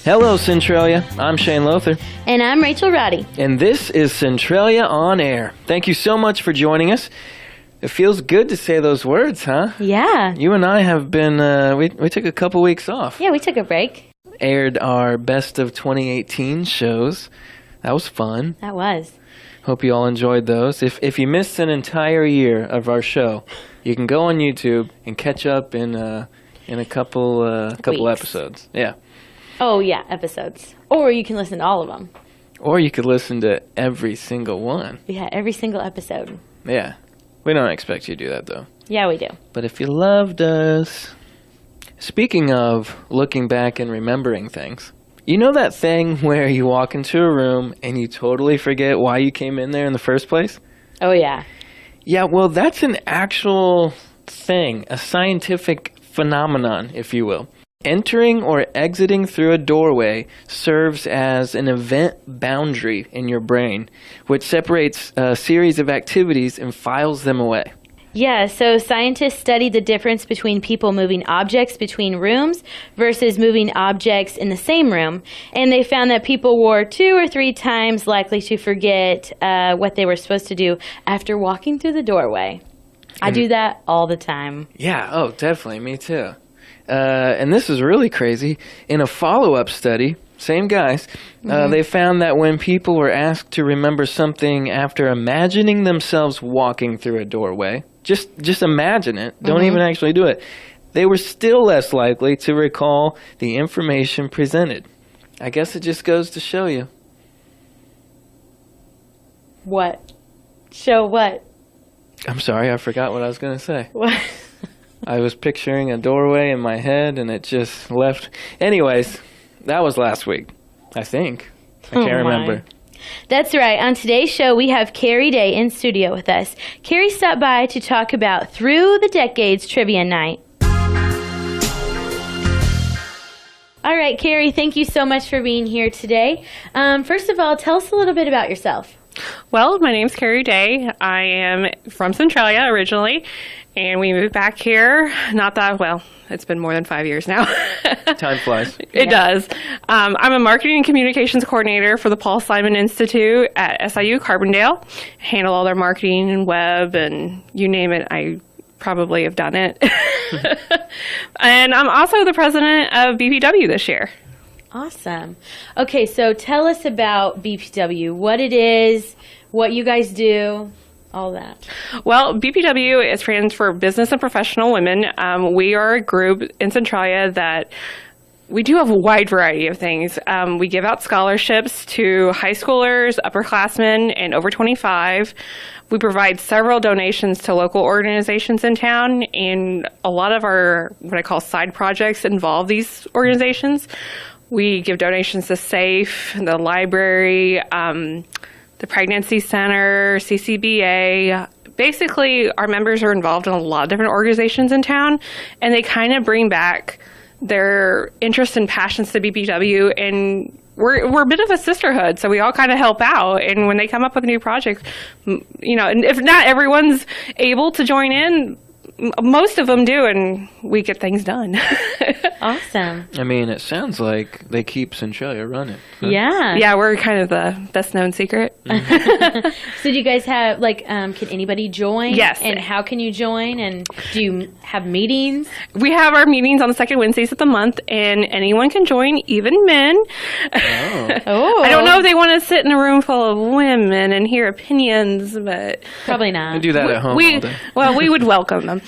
Hello, Centralia. I'm Shane Lothar. And I'm Rachel Roddy. And this is Centralia On Air. Thank you so much for joining us. It feels good to say those words, huh? Yeah. You and I have been, we took a couple weeks off. Yeah, we took a break. Aired our best of 2018 shows. That was fun. That was. Hope you all enjoyed those. If you missed an entire year of our show, you can go on YouTube and catch up in a couple episodes. Yeah. Oh, yeah, episodes. Or you can listen to all of them. Or you could listen to every single one. Yeah, every single episode. Yeah. We don't expect you to do that, though. Yeah, we do. But if you loved us... Speaking of looking back and remembering things, you know that thing where you walk into a room and you totally forget why you came in there in the first place? Oh, yeah. Yeah, well, that's an actual thing, a scientific phenomenon, if you will. Entering or exiting through a doorway serves as an event boundary in your brain, which separates a series of activities and files them away. Yeah, so scientists studied the difference between people moving objects between rooms versus moving objects in the same room, and they found that people were 2 or 3 times likely to forget what they were supposed to do after walking through the doorway. I do that all the time. Yeah, oh, definitely, me too. And this is really crazy. In a follow-up study, same guys, they found that when people were asked to remember something after imagining themselves walking through a doorway, just imagine it, don't even actually do it, they were still less likely to recall the information presented. I guess it just goes to show you. What? Show what? I'm sorry, I forgot what I was going to say. What? I was picturing a doorway in my head, and it just left. Anyways, that was last week, I think. I can't remember. That's right. On today's show, we have Cary Day in studio with us. Cary stopped by to talk about Through the Decades Trivia Night. All right, Cary, thank you so much for being here today. First of all, tell us a little bit about yourself. Well, my name's Cary Day. I am from Centralia originally, and we moved back here. It's been more than 5 years now. Time flies. It does. I'm a marketing and communications coordinator for the Paul Simon Institute at SIU Carbondale. Handle all their marketing and web and you name it, I probably have done it. And I'm also the president of BPW this year. Awesome. Okay, so tell us about BPW, what it is, what you guys do, all that. Well, BPW is stands for Business and Professional Women. We are a group in Centralia that we do have a wide variety of things. We give out scholarships to high schoolers, upperclassmen, and over 25. We provide several donations to local organizations in town, and a lot of our, what I call side projects, involve these organizations. We give donations to SAFE, the library, the Pregnancy Center, CCBA. Basically, our members are involved in a lot of different organizations in town, and they kind of bring back their interests and passions to BPW, and we're a bit of a sisterhood, so we all kind of help out. And when they come up with a new project, you know, and if not everyone's able to join in, most of them do, and we get things done. Awesome. I mean, it sounds like they keep Centralia running. Huh? Yeah. Yeah, we're kind of the best-known secret. So do you guys have, can anybody join? Yes. And how can you join? And do you have meetings? We have our meetings on the second Wednesdays of the month, and anyone can join, even men. Oh. I don't know if they want to sit in a room full of women and hear opinions, but... Probably not. We do that at home all day. Well, we would welcome them.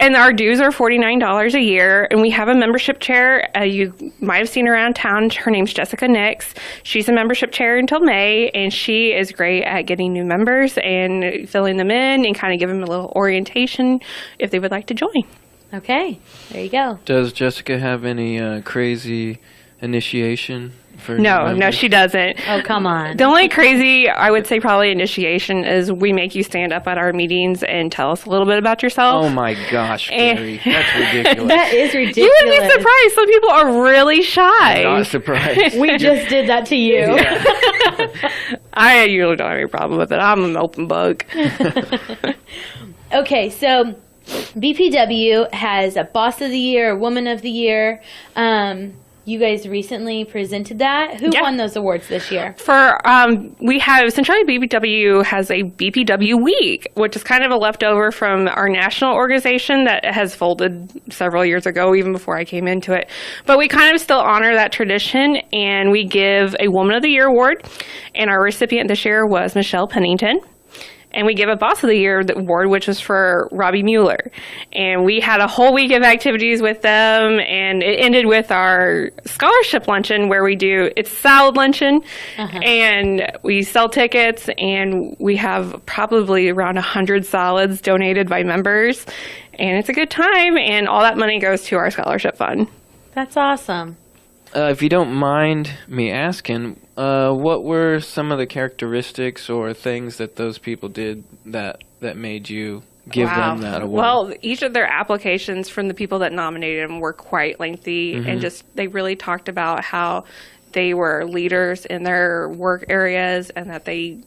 And our dues are $49 a year, and we have a membership chair. You might have seen her around town. Her name's Jessica Nix. She's a membership chair until May, and she is great at getting new members and filling them in and kind of giving them a little orientation if they would like to join. Okay, there you go. Does Jessica have any crazy initiation? No, she doesn't. Oh, come on. The only crazy, I would say, probably initiation is we make you stand up at our meetings and tell us a little bit about yourself. Oh my gosh, Cary, that's ridiculous. That is ridiculous. You would be surprised. Some people are really shy. I'm not surprised. We just did that to you. Yeah. I usually don't have any problem with it. I'm an open book. Okay, so BPW has a Boss of the Year, a Woman of the Year. you guys recently presented that. Who won those awards this year? We have Centralia BPW has a BPW week, which is kind of a leftover from our national organization that has folded several years ago, even before I came into it. But we kind of still honor that tradition, and we give a Woman of the Year award. And our recipient this year was Michelle Pennington. And we give a Boss of the Year award, which was for Robbie Mueller. And we had a whole week of activities with them, and it ended with our scholarship luncheon where it's salad luncheon, and we sell tickets, and we have probably around 100 salads donated by members. And it's a good time, and all that money goes to our scholarship fund. That's awesome. If you don't mind me asking, what were some of the characteristics or things that those people did that made you give them that award? Well, each of their applications from the people that nominated them were quite lengthy, and they really talked about how they were leaders in their work areas, and that they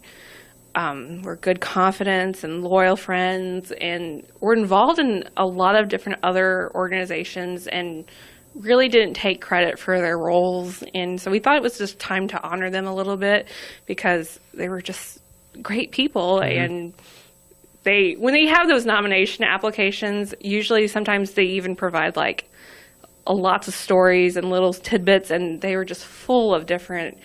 were good confidants and loyal friends, and were involved in a lot of different other organizations, and really didn't take credit for their roles. And so we thought it was just time to honor them a little bit, because they were just great people. And when they have those nomination applications, usually sometimes they even provide like lots of stories and little tidbits, and they were just full of different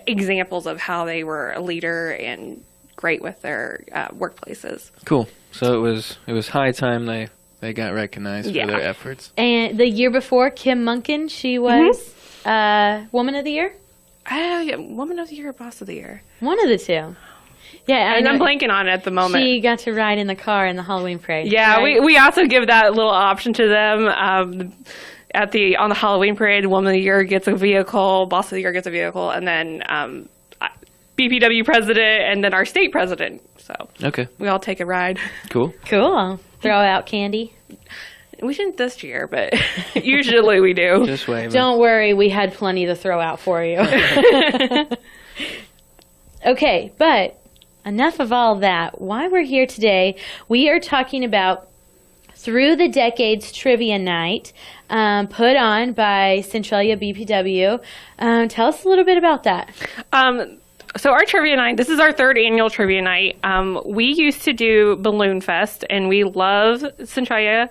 examples of how they were a leader and great with their workplaces. Cool. So it was high time they got recognized for their efforts. And the year before, Kim Munkin, she was Woman of the Year? Woman of the Year or Boss of the Year? One of the two. Yeah, and I'm blanking on it at the moment. She got to ride in the car in the Halloween parade. Yeah, right? we also give that little option to them. On the Halloween parade, Woman of the Year gets a vehicle, Boss of the Year gets a vehicle, and then BPW president, and then our state president. So we all take a ride. Cool. Throw out candy. We didn't this year, but usually we do. Just waving. Don't worry, we had plenty to throw out for you. Okay, but enough of all that. Why we're here today, we are talking about Through the Decades Trivia Night, put on by Centralia BPW. Tell us a little bit about that. So our trivia night, this is our third annual trivia night. We used to do Balloon Fest, and we love Centralia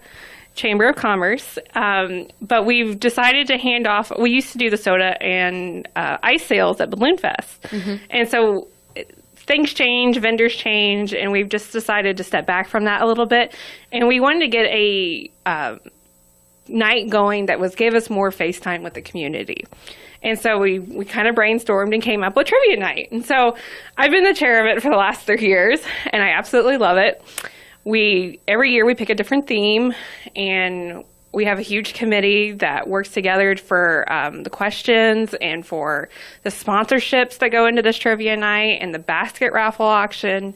Chamber of Commerce, but we've decided to hand off, we used to do the soda and ice sales at Balloon Fest. And so things change, vendors change, and we've just decided to step back from that a little bit. And we wanted to get a night going that gave us more face time with the community. And so we kind of brainstormed and came up with trivia night. And so I've been the chair of it for the last 3 years, and I absolutely love it. Every year we pick a different theme, and we have a huge committee that works together for the questions and for the sponsorships that go into this trivia night and the basket raffle auction.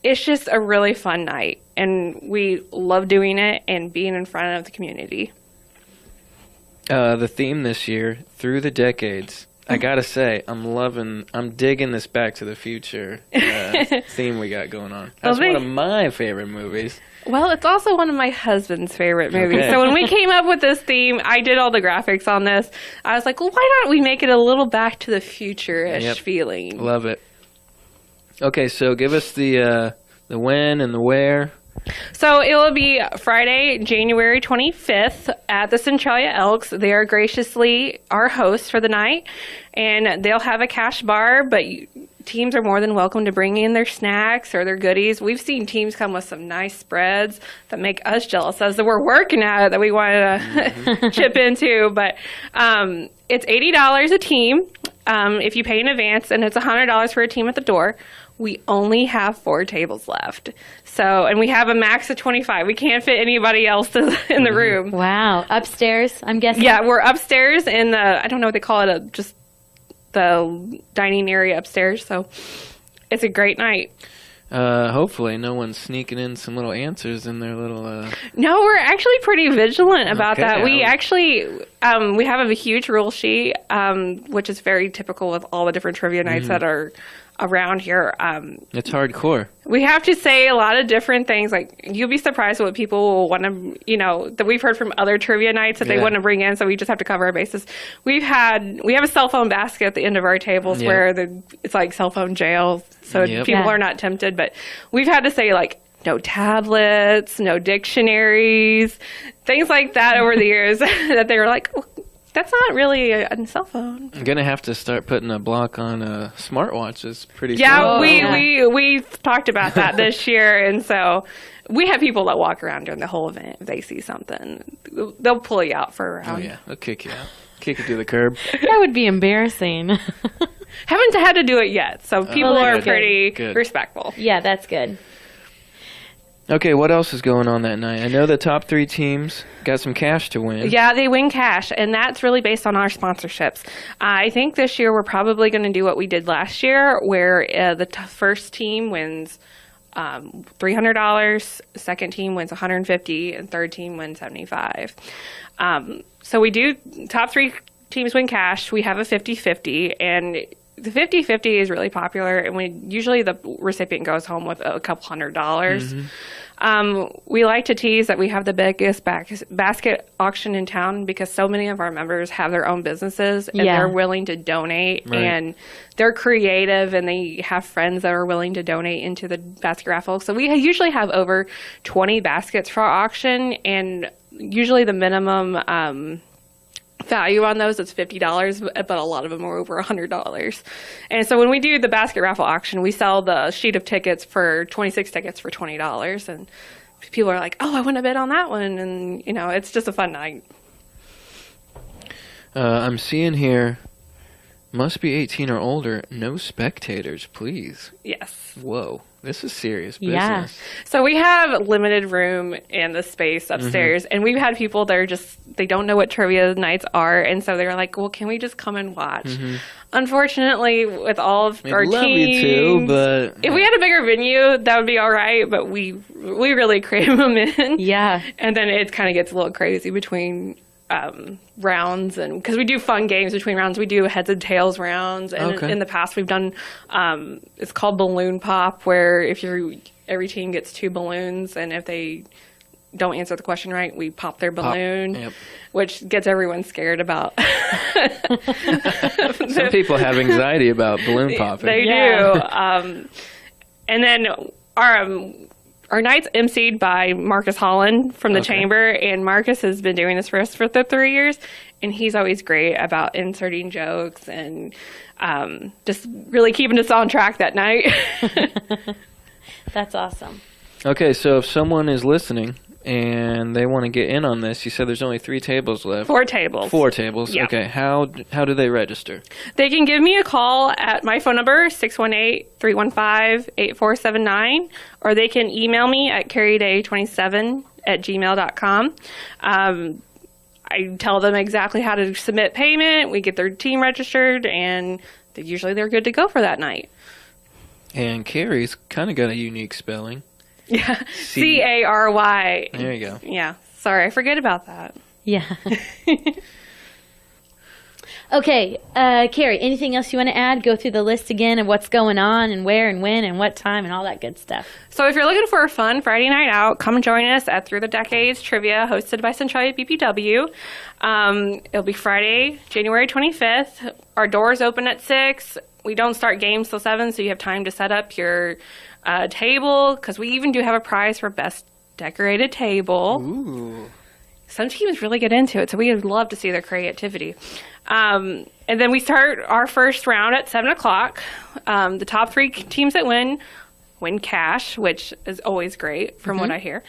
It's just a really fun night, and we love doing it and being in front of the community. The theme this year, Through the Decades. I gotta say, I'm digging this Back to the Future theme we got going on. That's one of my favorite movies. Well, it's also one of my husband's favorite movies. Okay. So when we came up with this theme, I did all the graphics on this. I was like, well, why not we make it a little Back to the Future-ish feeling? Love it. Okay, so give us the when and the where. So it will be Friday, January 25th at the Centralia Elks. They are graciously our hosts for the night, and they'll have a cash bar, but teams are more than welcome to bring in their snacks or their goodies. We've seen teams come with some nice spreads that make us jealous as that we're working at it, that we wanted to chip into. But it's $80 a team if you pay in advance, and it's $100 for a team at the door. We only have 4 tables left. So, and we have a max of 25. We can't fit anybody else in the room. Wow. Upstairs, I'm guessing? Yeah, we're upstairs in the, I don't know what they call it, just the dining area upstairs. So it's a great night. Hopefully no one's sneaking in some little answers in their little... No, we're actually pretty vigilant about that. We actually, we have a huge rule sheet, which is very typical with all the different trivia nights that are around here. It's hardcore. We have to say a lot of different things. Like, you'll be surprised what people will want to, that we've heard from other trivia nights that they want to bring in. So we just have to cover our bases. We have a cell phone basket at the end of our tables where it's like cell phone jail. So people are not tempted. But we've had to say, like, no tablets, no dictionaries, things like that over the years that they were like, oh, that's not really a cell phone. I'm going to have to start putting a block on smartwatches pretty soon. Yeah, we talked about that this year. And so we have people that walk around during the whole event. If they see something, they'll pull you out for a round. Oh, yeah. They'll kick you out. Kick you to the curb. That would be embarrassing. Haven't had to do it yet. So people are pretty respectful. Yeah, that's good. Okay, what else is going on that night? I know the top 3 teams got some cash to win. Yeah, they win cash, and that's really based on our sponsorships. I think this year we're probably going to do what we did last year, where the first team wins $300, second team wins $150, and third team wins $75. So we do, top 3 teams win cash. We have a 50-50, and the 50-50 is really popular, and usually the recipient goes home with a couple $100. We like to tease that we have the biggest basket auction in town because so many of our members have their own businesses and they're willing to donate, and they're creative and they have friends that are willing to donate into the basket raffle. So we usually have over 20 baskets for our auction, and usually the minimum value on those is $50, but a lot of them are over $100. And so when we do the basket raffle auction, we sell the sheet of tickets for 26 tickets for $20, and people are like, oh, I want to bid on that one. And it's just a fun night. I'm seeing here, must be 18 or older, no spectators, please. Yes. Whoa, this is serious business. Yeah. So we have limited room in the space upstairs, and we've had people that are they don't know what trivia nights are, and so they're like, well, can we just come and watch? Unfortunately, with all of our love teams, you too, but if we had a bigger venue, that would be all right, but we really crave them in. Yeah. And then it kind of gets a little crazy between rounds, and because we do fun games between rounds, we do heads and tails rounds, and in the past we've done it's called balloon pop, where every team gets 2 balloons, and if they don't answer the question right, we pop their balloon, which gets everyone scared about. Some people have anxiety about balloon popping. They do. And then our night's emceed by Marcus Holland from the Chamber, and Marcus has been doing this for us for 3 years, and he's always great about inserting jokes and just really keeping us on track that night. That's awesome. Okay, so if someone is listening and they want to get in on this, you said there's only 3 tables left. 4 tables. 4 tables. Yeah. Okay, how do they register? They can give me a call at my phone number, 618-315-8479, or they can email me at caryday27@gmail.com. I tell them exactly how to submit payment. We get their team registered, and usually they're good to go for that night. And Cary's kind of got a unique spelling. Yeah, Cary. There you go. Yeah, sorry, I forget about that. Yeah. Okay, Cary, anything else you want to add? Go through the list again of what's going on and where and when and what time and all that good stuff. So if you're looking for a fun Friday night out, come join us at Through the Decades Trivia, hosted by Centralia BPW. It'll be Friday, January 25th. Our doors open at 6. We don't start games till 7, so you have time to set up your table, because we even do have a prize for best decorated table. Ooh. Some teams really get into it, so we would love to see their creativity. And then we start our first round at 7 o'clock. The top 3 teams that win cash, which is always great from what I hear.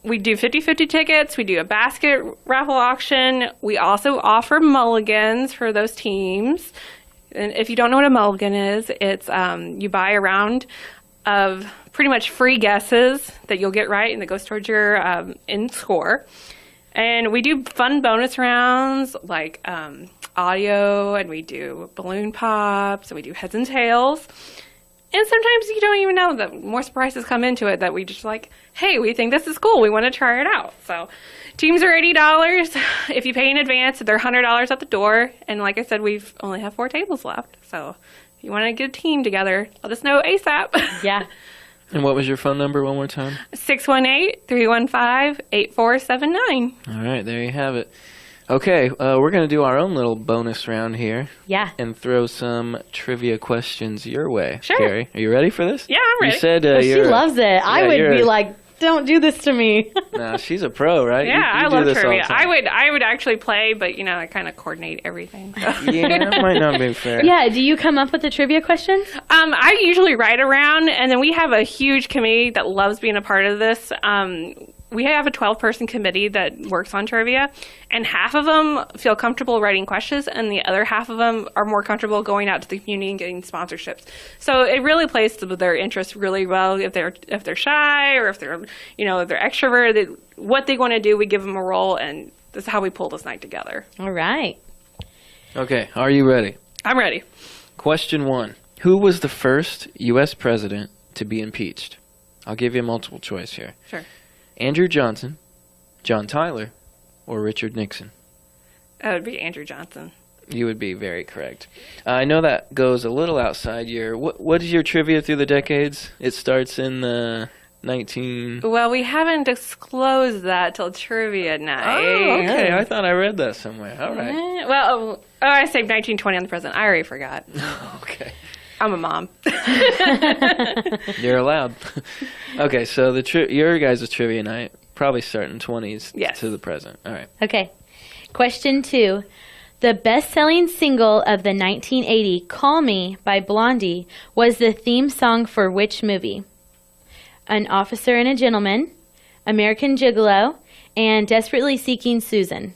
We do 50-50 tickets. We do a basket raffle auction. We also offer mulligans for those teams. And if you don't know what a mulligan is, it's you buy a round of pretty much free guesses that you'll get right, and that goes towards your end score. And we do fun bonus rounds like audio, and we do balloon pops, and we do heads and tails. And sometimes you don't even know that more surprises come into it that we just like, hey, we think this is cool. We want to try it out. So teams are $80. If you pay in advance, they're $100 at the door. And like I said, we've only have 4 tables left. So If you want to get a team together, let us know ASAP. Yeah. And what was your phone number one more time? 618-315-8479. All right, there you have it. Okay, we're going to do our own little bonus round here. Yeah. And throw some trivia questions your way. Sure. Carrie, are you ready for this? Yeah, I'm ready. You said She loves it. I would be like, don't do this to me. Nah, she's a pro, right? Yeah, you I do love this all the trivia. time. I would actually play, but I kind of coordinate everything. So. Yeah, that might not be fair. Yeah, do you come up with the trivia questions? I usually write around, and then we have a huge committee that loves being a part of this. We have a 12-person committee that works on trivia, and half of them feel comfortable writing questions, and the other half of them are more comfortable going out to the community and getting sponsorships. So it really plays to their interests really well. If they're shy or if they're if they're extroverted, what they want to do, we give them a role, and this is how we pull this night together. All right. Okay, are you ready? I'm ready. Question 1. Who was the first U.S. president to be impeached? I'll give you a multiple choice here. Sure. Andrew Johnson, John Tyler, or Richard Nixon? That would be Andrew Johnson. You would be very correct. I know that goes a little outside your... What is your trivia through the decades? It starts in the 19... Well, we haven't disclosed that till trivia night. Oh, okay. I thought I read that somewhere. All right. Well, I saved 1920 on the present. I already forgot. Okay. I'm a mom. You're allowed. Okay, so your guys' trivia night probably starting 20s to the present. All right. Okay. Question 2. The best-selling single of the 1980 Call Me by Blondie was the theme song for which movie? An Officer and a Gentleman, American Gigolo, and Desperately Seeking Susan.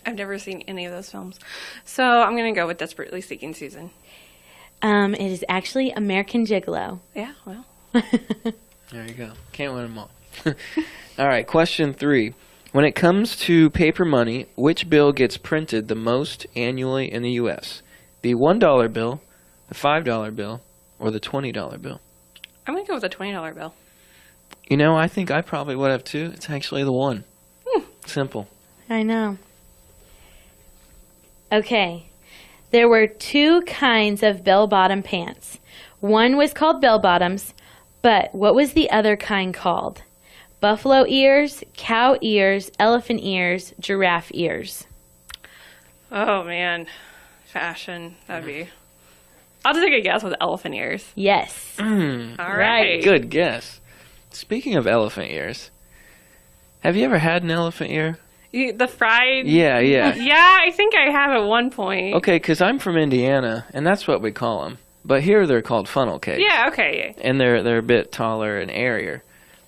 I've never seen any of those films. So I'm going to go with Desperately Seeking Susan. It is actually American Gigolo. Yeah, well. There you go. Can't win them all. All right, question 3. When it comes to paper money, which bill gets printed the most annually in the U.S.? The $1 bill, the $5 bill, or the $20 bill? I'm going to go with the $20 bill. I think I probably would have too. It's actually the one. Simple. I know. Okay. There were 2 kinds of bell-bottom pants. One was called bell-bottoms, but what was the other kind called? Buffalo ears, cow ears, elephant ears, giraffe ears. Oh, man. Fashion. That'd be... I'll just take a guess with elephant ears. Yes. All right. Good guess. Speaking of elephant ears, have you ever had an elephant ear? The fried... Yeah. Yeah, I think I have at one point. Okay, because I'm from Indiana, and that's what we call them. But here they're called funnel cakes. Yeah, okay. And they're a bit taller and airier.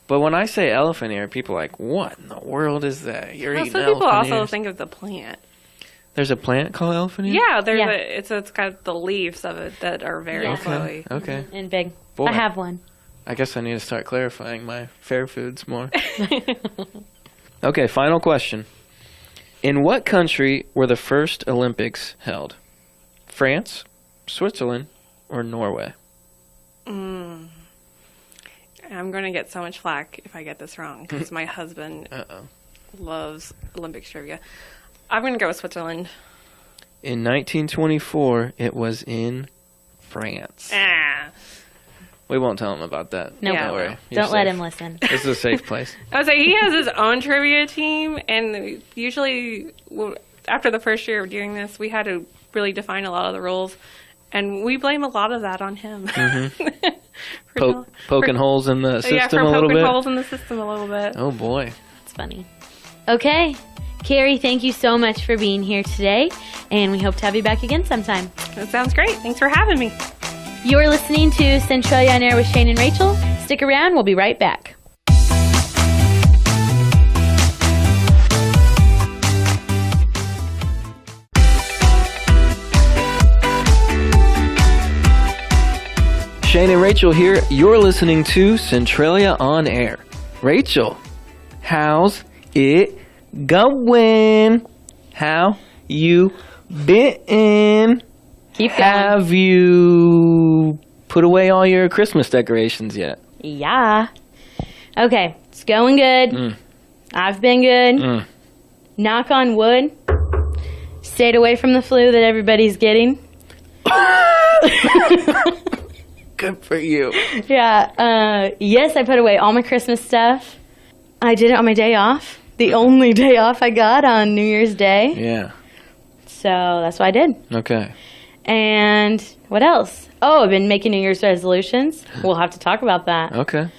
But when I say elephant ear, people are like, what in the world is that? You're eating Some people elephant also ears. think of the plant. There's a plant called elephant ear? Yeah, Yeah. It's got the leaves of it that are very Yeah. flowy. Okay. And big. Boy. I have one. I guess I need to start clarifying my fair foods more. Okay, final question. In what country were the first Olympics held? France, Switzerland, or Norway? I'm going to get so much flack if I get this wrong because my husband loves Olympics trivia. I'm going to go with Switzerland. In 1924, it was in France. We won't tell him about that. No, Yeah, Don't worry. no. You're Don't let safe. him listen. This is a safe place. I was like, he has his own trivia team, and usually after the first year of doing this, we had to really define a lot of the rules, and we blame a lot of that on him. Poking holes in the system for a little poking bit? holes in the system a little bit. Oh, boy. It's funny. Okay. Cary, thank you so much for being here today, and we hope to have you back again sometime. That sounds great. Thanks for having me. You're listening to Centralia On Air with Shane and Rachel. Stick around. We'll be right back. Shane and Rachel here. You're listening to Centralia On Air. Rachel, how's it going? How you been? Keep going. Have you put away all your Christmas decorations yet? Yeah. Okay. It's going good. I've been good. Knock on wood. Stayed away from the flu that everybody's getting. Good for you. Yeah. Yes, I put away all my Christmas stuff. I did it on my day off. The only day off I got on New Year's Day. Yeah. So that's what I did. Okay. And what else? Oh, I've been making New Year's resolutions. We'll have to talk about that. Okay.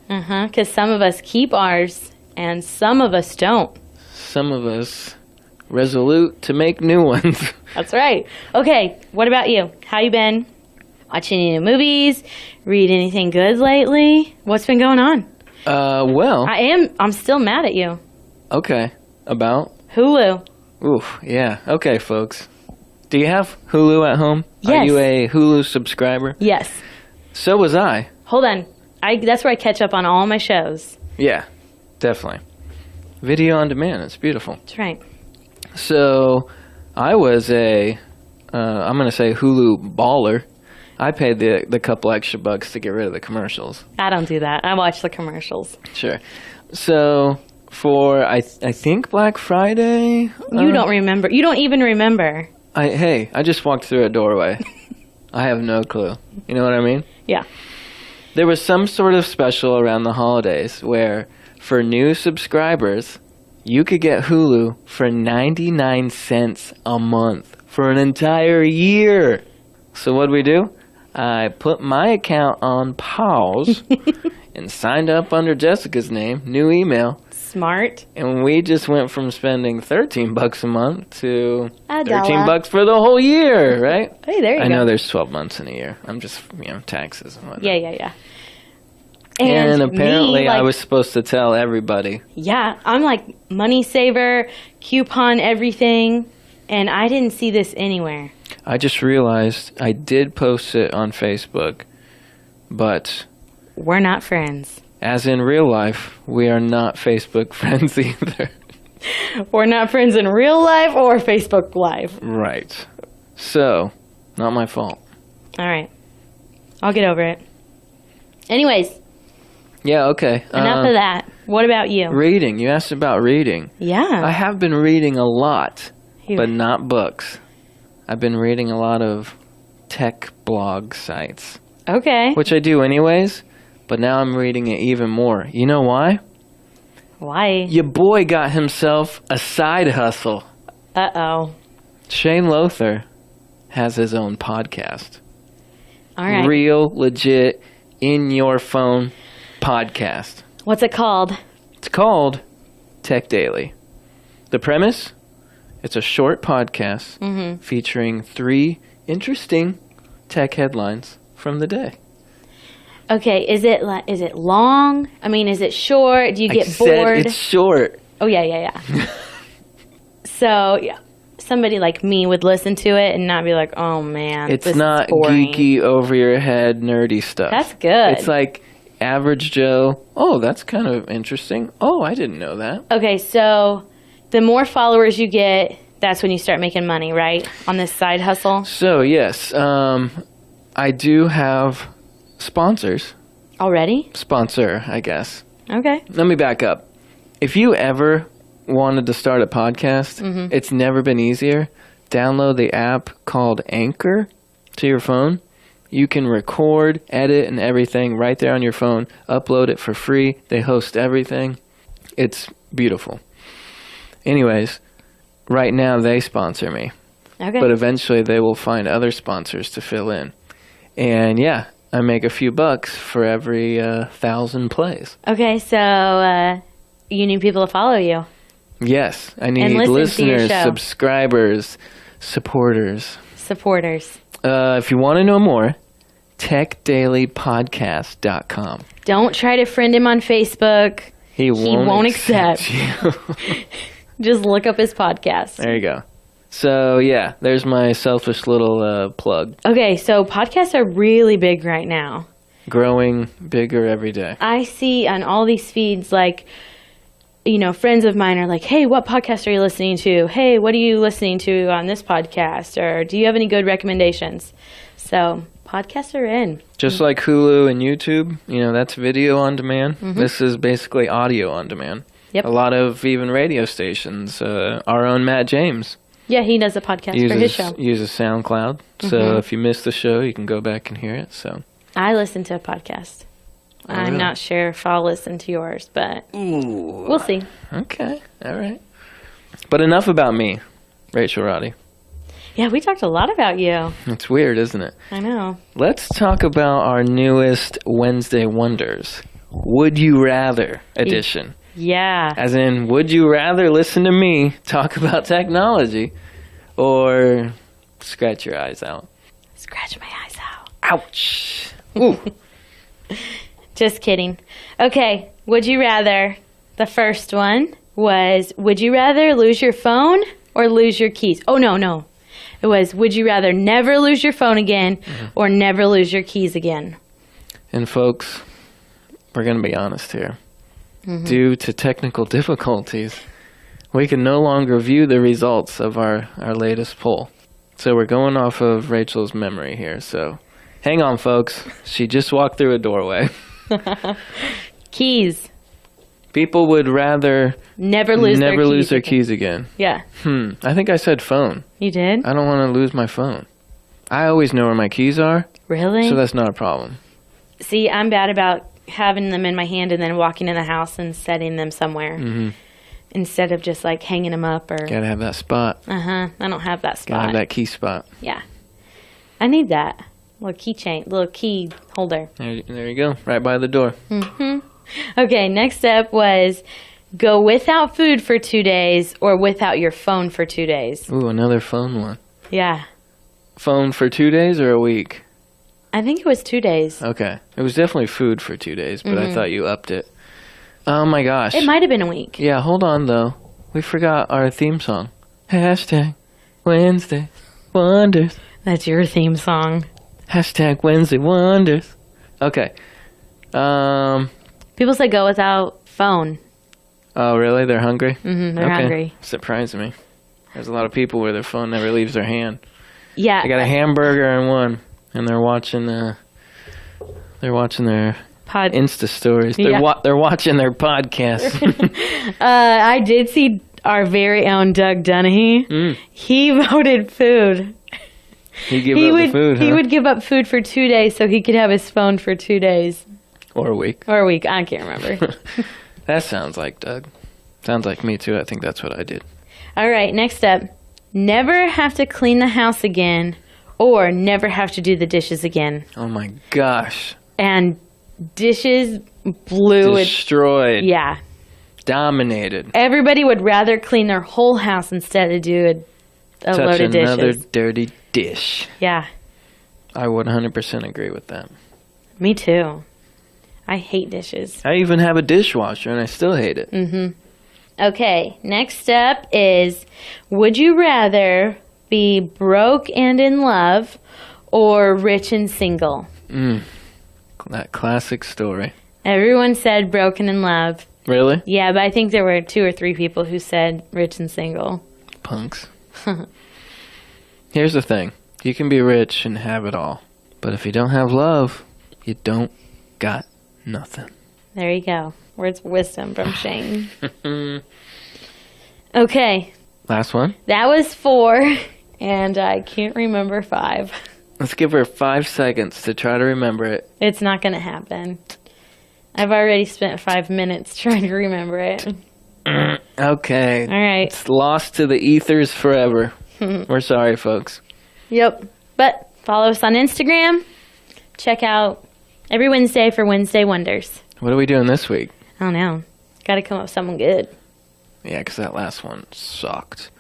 Because some of us keep ours and some of us don't. Some of us resolute to make new ones. That's right. Okay, what about you? How you been? Watching any new movies? Read anything good lately? What's been going on? Well. I'm still mad at you. Okay. About? Hulu. Oof, yeah. Okay, folks. Do you have Hulu at home? Yes. Are you a Hulu subscriber? Yes. So was I. Hold on. That's where I catch up on all my shows. Yeah, definitely. Video on demand. It's beautiful. That's right. So I was I'm going to say Hulu baller. I paid the couple extra bucks to get rid of the commercials. I don't do that. I watch the commercials. Sure. So for, I think Black Friday. You don't remember. You don't even remember. I just walked through a doorway. I have no clue. You know what I mean? Yeah. There was some sort of special around the holidays where for new subscribers, you could get Hulu for 99 cents a month for an entire year. So what did we do? I put my account on pause and signed up under Jessica's name, new email. Smart. And we just went from spending $13 a month to $1. $13 for the whole year, right? Hey, there you go. I know there's 12 months in a year. I'm just, taxes and whatnot. Yeah. And apparently me, I was supposed to tell everybody. Yeah, I'm like money saver, coupon everything, and I didn't see this anywhere. I just realized I did post it on Facebook, but We're not friends. as in real life, we are not Facebook friends either. We're not friends in real life or Facebook Live. Right. So, not my fault. All right. I'll get over it. Anyways, Yeah, okay. enough of that. What about you? Reading. You asked about reading. Yeah. I have been reading a lot, You- but not books. I've been reading a lot of tech blog sites, Okay. which I do anyways, but now I'm reading it even more. You know why? Why? Your boy got himself a side hustle. Uh-oh. Shane Lothar has his own podcast. All right. Real, legit, in your phone podcast. What's it called? It's called Tech Daily. The premise? It's a short podcast featuring 3 interesting tech headlines from the day. Okay, is it long? I mean, is it short? Do you get said bored? it's short. Oh, yeah. So, yeah, somebody like me would listen to it and not be like, oh, man, It's this not is boring. geeky, over your head, nerdy stuff. That's good. It's like average Joe. Oh, that's kind of interesting. Oh, I didn't know that. Okay, so the more followers you get, that's when you start making money, right? On this side hustle? So, yes, I do have sponsors. Already? Sponsor, I guess. Okay. Let me back up. If you ever wanted to start a podcast, it's never been easier. Download the app called Anchor to your phone. You can record, edit, and everything right there on your phone. Upload it for free. They host everything. It's beautiful. Anyways, right now they sponsor me. Okay. But eventually they will find other sponsors to fill in. And yeah, I make a few bucks for every 1,000 plays. Okay, so you need people to follow you. Yes, I need And listen to your listeners, show. subscribers, supporters. Supporters. If you want to know more, techdailypodcast.com. Don't try to friend him on Facebook. He won't accept. you. Just look up his podcast. There you go. So, yeah, there's my selfish little plug. Okay, so podcasts are really big right now. Growing bigger every day. I see on all these feeds, like, you know, friends of mine are like, hey, what podcast are you listening to? Hey, what are you listening to on this podcast? Or do you have any good recommendations? So podcasts are in. Just like Hulu and YouTube, you know, that's video on demand. This is basically audio on demand. Yep. A lot of even radio stations. Our own Matt James Yeah, he does a podcast for his show. Uses SoundCloud. So if you missed the show, you can go back and hear it. So I listen to a podcast. Oh, I'm really? not sure if I'll listen to yours, but we'll see. Okay. All right. But enough about me, Rachel Roddy. Yeah, we talked a lot about you. It's weird, isn't it? I know. Let's talk about our newest Wednesday Wonders. Would you rather edition? Yeah. As in, would you rather listen to me talk about technology or scratch your eyes out? Scratch my eyes out. Ouch. Ooh. Just kidding. Okay, would you rather? The first one was, would you rather lose your phone or lose your keys? Oh, no. It was, would you rather never lose your phone again or never lose your keys again? And folks, we're going to be honest here. Due to technical difficulties, we can no longer view the results of our latest poll. So we're going off of Rachel's memory here. So hang on, folks. She just walked through a doorway. Keys. People would rather Never lose their again. keys again. Yeah. I think I said phone. You did? I don't want to lose my phone. I always know where my keys are, Really? so that's not a problem. See, I'm bad about having them in my hand and then walking in the house and setting them somewhere. Instead of just like hanging them up or... Gotta have that spot. I don't have that Gotta spot. have that key spot. Yeah. I need that. Little keychain, little key holder. There you go. Right by the door. Okay, next up was go without food for 2 days or without your phone for 2 days. Ooh, another phone one. Yeah. Phone for 2 days or a week? I think it was 2 days. Okay. It was definitely food for 2 days, but I thought you upped it. Oh my gosh. It might have been a week. Yeah, hold on though. We forgot our theme song. Hashtag Wednesday Wonders. That's your theme song. Hashtag Wednesday Wonders. Okay. People say go without phone. Oh, really? They're hungry? They're hungry. Surprising me. There's a lot of people where their phone never leaves their hand. Yeah. They got a hamburger in one, and they're watching their Insta stories. They're watching their podcast. I did see our very own Doug Dunahee. He voted food. He would give up food for 2 days so he could have his phone for 2 days. Or a week. Or a week. I can't remember. That sounds like Doug. Sounds like me too. I think that's what I did. All right, next up. Never have to clean the house again or never have to do the dishes again. Oh my gosh. And dishes blew it. Destroyed. Yeah. Dominated. Everybody would rather clean their whole house instead of do a load of dishes. Another dirty dish. Yeah. I would 100% agree with that. Me too. I hate dishes. I even have a dishwasher and I still hate it. Okay, next up is, would you rather be broke and in love or rich and single? That classic story. Everyone said broken in love. Really? Yeah, but I think there were 2 or 3 people who said rich and single. Punks. Here's the thing. You can be rich and have it all. But if you don't have love, you don't got nothing. There you go. Words of wisdom from Shane. Okay. Last one. That was 4, and I can't remember 5. Let's give her 5 seconds to try to remember it. It's not going to happen. I've already spent 5 minutes trying to remember it. Okay. All right. It's lost to the ethers forever. We're sorry, folks. Yep. But follow us on Instagram. Check out every Wednesday for Wednesday Wonders. What are we doing this week? I don't know. Got to come up with something good. Yeah, because that last one sucked.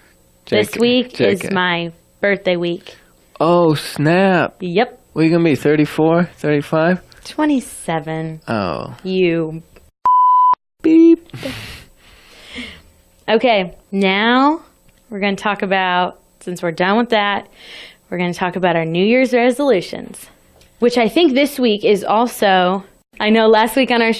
This week is my birthday week. Oh, snap. Yep. What are you going to be, 34, 35? 27. Oh. You. Beep. Okay, now we're going to talk about, since we're done with that, we're going to talk about our New Year's resolutions, which I think this week is also, I know last year on our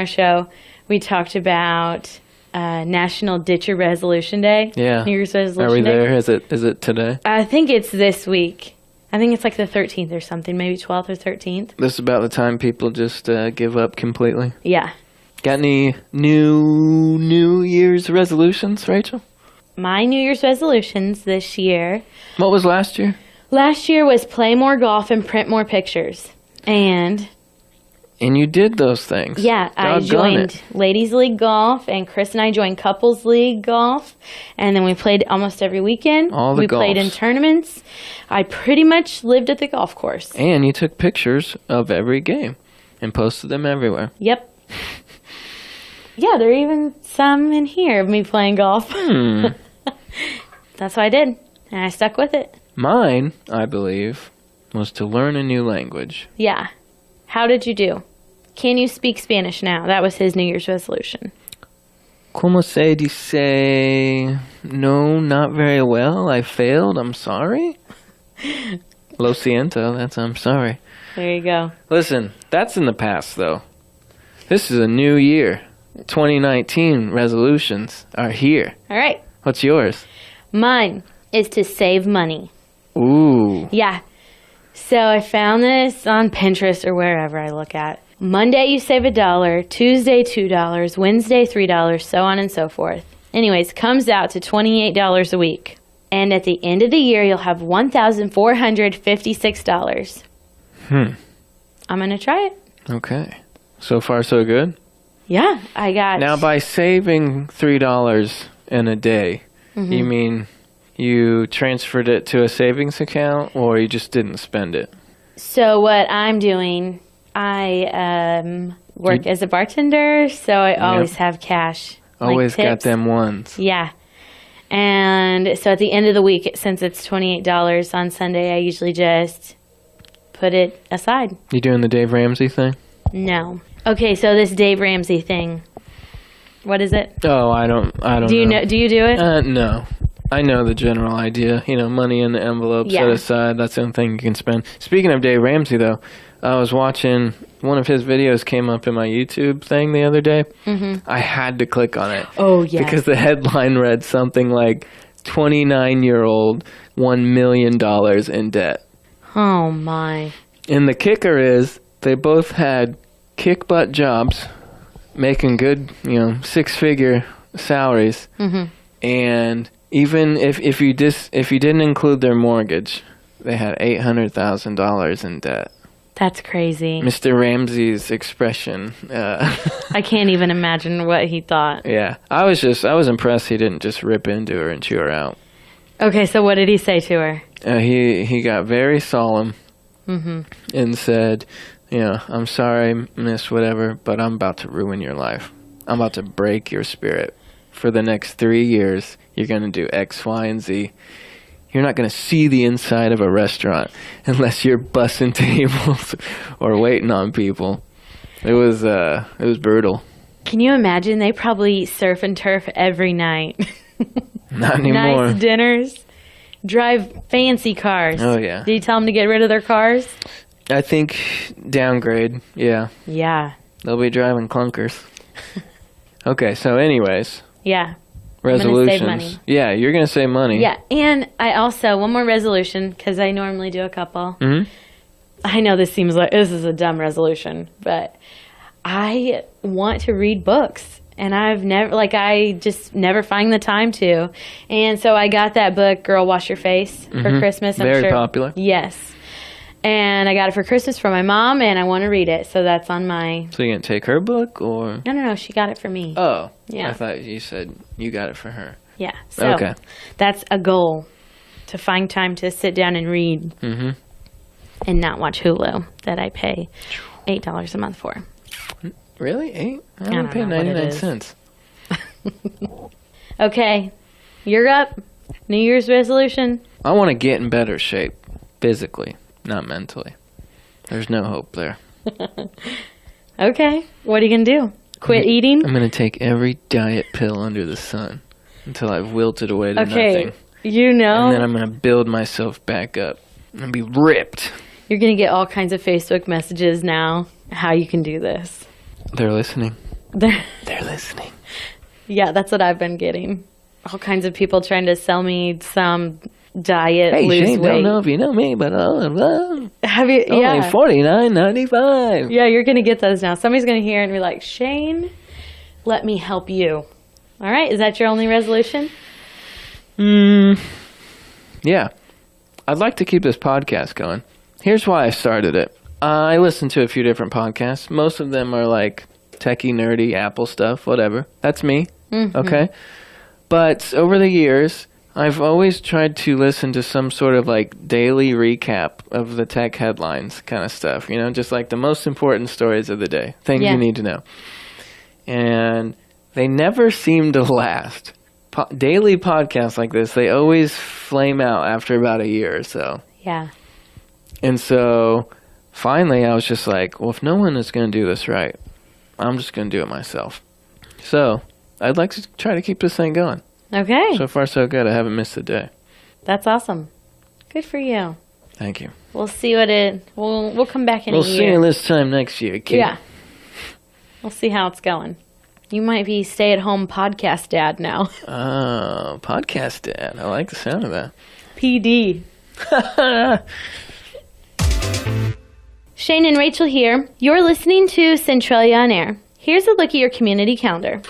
show, we talked about National Ditch Your Resolution Day. Yeah. New Year's Resolution Are we Day. there? Is it today? I think it's this week. I think it's like the 13th or something, maybe 12th or 13th. This is about the time people just give up completely. Yeah. Got any New Year's resolutions, Rachel? my New Year's resolutions this year. What was last year? Last year was play more golf and print more pictures. And you did those things. yeah, I joined Ladies League Golf, and Chris and I joined Couples League Golf, and then we played almost every weekend. We played in tournaments. I pretty much lived at the golf course. And you took pictures of every game and posted them everywhere. Yep. Yeah, there are even some in here of me playing golf. That's what I did, and I stuck with it. Mine, I believe, was to learn a new language. Yeah. How did you do? Can you speak Spanish now? That was his New Year's resolution. Como se dice? No, not very well. I failed. I'm sorry. Lo siento. That's I'm sorry. There you go. Listen, that's in the past, though. This is a new year. 2019 resolutions are here. All right. What's yours? Mine is to save money. Ooh. Yeah. So I found this on Pinterest or wherever I look at. Monday you save $1, Tuesday $2, Wednesday $3, so on and so forth. Anyways, comes out to $28 a week. And at the end of the year, you'll have $1,456. I'm going to try it. Okay. So far, so good? Yeah, I got... Now, by saving $3 in a day, you mean you transferred it to a savings account, or you just didn't spend it? So what I'm doing, I work as a bartender, so I always have cash. Always like got them ones. Yeah. And so at the end of the week, since it's $28 on Sunday, I usually just put it aside. You doing the Dave Ramsey thing? No. Okay, so this Dave Ramsey thing, what is it? Oh, I don't Do you know? Do you do it? No. I know the general idea. You know, money in the envelope set aside. That's the only thing you can spend. Speaking of Dave Ramsey, though, I was watching one of his videos came up in my YouTube thing the other day. I had to click on it. Oh, yeah. Because the headline read something like 29-year-old $1 million in debt. Oh, my. And the kicker is they both had kick-butt jobs, making good, six-figure salaries. And even if you didn't include their mortgage, they had $800,000 in debt. That's crazy. Mr. Ramsey's expression. I can't even imagine what he thought. Yeah, I was impressed he didn't just rip into her and chew her out. Okay, so what did he say to her? He got very solemn and said, I'm sorry, miss, whatever, but I'm about to ruin your life. I'm about to break your spirit. For the next 3 years, you're going to do X, Y, and Z. You're not going to see the inside of a restaurant unless you're bussing tables or waiting on people. It was brutal. Can you imagine? They probably surf and turf every night. Not anymore. Nice dinners. Drive fancy cars. Oh, yeah. Did you tell them to get rid of their cars? I think downgrade, yeah. Yeah. They'll be driving clunkers. Okay, so anyways. Yeah. Resolutions. I'm gonna save money. Yeah, you're going to save money. Yeah, and I also, one more resolution, because I normally do a couple. I know this seems like this is a dumb resolution, but I want to read books. And I just never find the time to. And so I got that book, Girl Wash Your Face, for Christmas. Very popular. Yes. And I got it for Christmas for my mom, and I want to read it. So that's on my... So you going to take her book, or...? No, she got it for me. Oh. Yeah. I thought you said you got it for her. Yeah. So okay. That's a goal, to find time to sit down and read. And not watch Hulu that I pay $8 a month for. Really? 8? I don't only pay know what it 99 is. cents. Okay. You're up. New Year's resolution. I want to get in better shape, physically, not mentally. There's no hope there. Okay. What are you going to do? Quit eating? I'm going to take every diet pill under the sun until I've wilted away to nothing. You know. And then I'm going to build myself back up. I'm going to be ripped. You're going to get all kinds of Facebook messages now how you can do this. They're listening. They're listening. Yeah, that's what I've been getting. All kinds of people trying to sell me some diet, hey, lose Shane, weight. don't know if you know me, but have you? only Yeah. $49.95. Yeah, you're going to get those now. Somebody's going to hear and be like, Shane, let me help you. All right, is that your only resolution? Yeah. I'd like to keep this podcast going. Here's why I started it. I listen to a few different podcasts. Most of them are like techie, nerdy, Apple stuff, whatever. That's me. Okay? But over the years, I've always tried to listen to some sort of like daily recap of the tech headlines kind of stuff, just like the most important stories of the day, things you need to know. And they never seem to last. Daily podcasts like this, they always flame out after about a year or so. Yeah. And so finally I was just like, well, if no one is going to do this right, I'm just going to do it myself. So I'd like to try to keep this thing going. Okay. So far, so good. I haven't missed a day. That's awesome. Good for you. Thank you. We'll see we'll come back in a year. We'll see you this time next year, kid. Yeah. We'll see how it's going. You might be stay-at-home podcast dad now. Oh, podcast dad. I like the sound of that. PD. Shane and Rachel here. You're listening to Centralia On Air. Here's a look at your community calendar.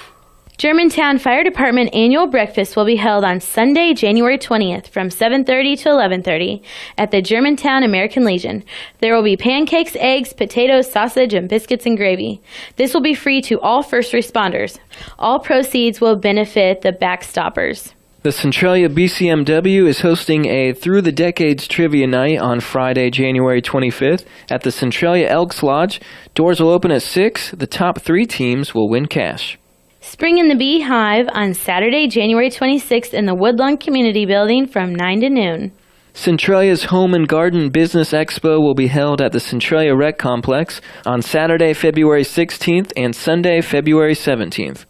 Germantown Fire Department annual breakfast will be held on Sunday, January 20th from 7:30 to 11:30 at the Germantown American Legion. There will be pancakes, eggs, potatoes, sausage, and biscuits and gravy. This will be free to all first responders. All proceeds will benefit the Backstoppers. The Centralia BCMW is hosting a Through the Decades Trivia Night on Friday, January 25th at the Centralia Elks Lodge. Doors will open at 6. The top 3 teams will win cash. Spring in the Beehive on Saturday, January 26th in the Woodlawn Community Building from 9 to noon. Centralia's Home and Garden Business Expo will be held at the Centralia Rec Complex on Saturday, February 16th and Sunday, February 17th.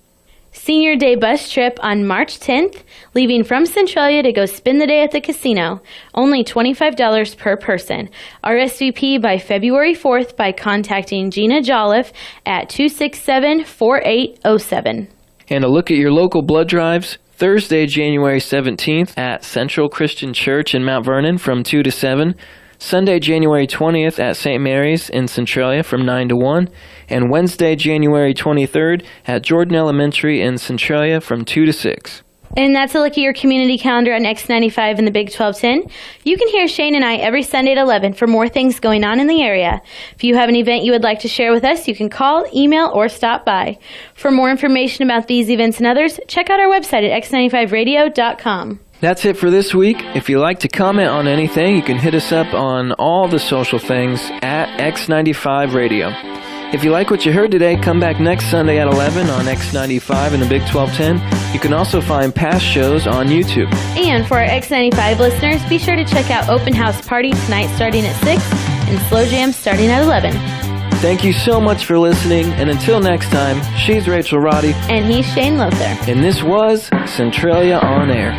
Senior Day bus trip on March 10th, leaving from Centralia to go spend the day at the casino. Only $25 per person. RSVP by February 4th by contacting Gina Jolliffe at 267-4807. And a look at your local blood drives. Thursday, January 17th at Central Christian Church in Mount Vernon from 2 to 7. Sunday, January 20th at St. Mary's in Centralia from 9 to 1. And Wednesday, January 23rd at Jordan Elementary in Centralia from 2 to 6. And that's a look at your community calendar on X95 and the Big 1210. You can hear Shane and I every Sunday at 11 for more things going on in the area. If you have an event you would like to share with us, you can call, email, or stop by. For more information about these events and others, check out our website at x95radio.com. That's it for this week. If you'd like to comment on anything, you can hit us up on all the social things at X95 Radio. If you like what you heard today, come back next Sunday at 11 on X95 and the Big 1210. You can also find past shows on YouTube. And for our X95 listeners, be sure to check out Open House Party tonight starting at 6 and Slow Jam starting at 11. Thank you so much for listening, and until next time, she's Rachel Roddy. And he's Shane Lothar. And this was Centralia On Air.